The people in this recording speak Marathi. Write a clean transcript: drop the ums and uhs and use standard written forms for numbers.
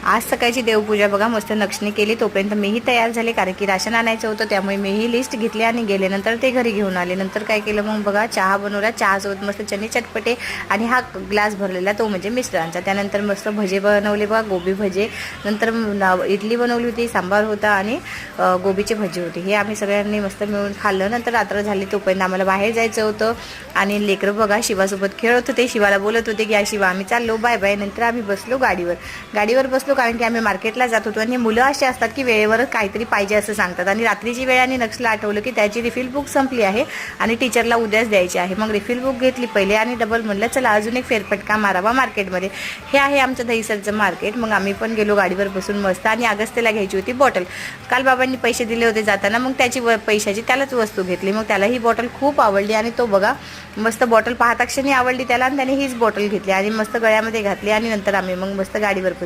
आज सकाळची देवपूजा बघा मस्त नक्षनी केली, तोपर्यंत मीही तयार झाले कारण की राशन आणायचं होतं, त्यामुळे मीही लिस्ट घेतली आणि गेले. नंतर ते घरी घेऊन आले. नंतर काय केलं मग बघा, चहा बनवला, चहासोबत मस्त चणे चटपटे आणि हा ग्लास भरलेला तो म्हणजे मिस्टरांचा. त्यानंतर मस्त भजे बनवले बघा, गोबी भजे. नंतर इडली बनवली होती, सांबार होता आणि गोबीचे भजे होते. हे आम्ही सगळ्यांनी मस्त मिळून खाल्लं. नंतर रात्र झाली, तोपर्यंत आम्हाला बाहेर जायचं होतं आणि लेकरं बघा शिवासोबत खेळत होते. शिवाला बोलत होते की शिवा आम्ही चाललो, बाय बाय. नंतर आम्ही बसलो गाडीवर बसलो कारण की आम्ही मार्केटला जात होतो. आणि मुलं असे असतात की वेळेवरच काहीतरी पाहिजे असं सांगतात आणि रात्रीची वेळ आणि नक्षला आठवलं की त्याची रिफिल बुक संपली आहे आणि टीचरला उद्याच द्यायची आहे. मग रिफिल बुक घेतली पहिले आणि डबल म्हणलं चला अजून एक फेरफटका मारावा मार्केटमध्ये. हे आहे आमचं दहीसरचं मार्केट. मग आम्ही पण गेलो गाडीवर बसून मस्त. आणि अगस्त्यला घ्यायची होती बॉटल. काल बाबांनी पैसे दिले होते जाताना, मग त्याची पैशाची त्यालाच वस्तू घेतली. मग त्याला ही बॉटल खूप आवडली आणि तो बघा मस्त बॉटल पाहता क्षणी आवडली त्याला आणि त्याने हीच बॉटल घेतली आणि मस्त गळ्यामध्ये घातली. आणि नंतर आम्ही मग मस्त गाडीवर बसून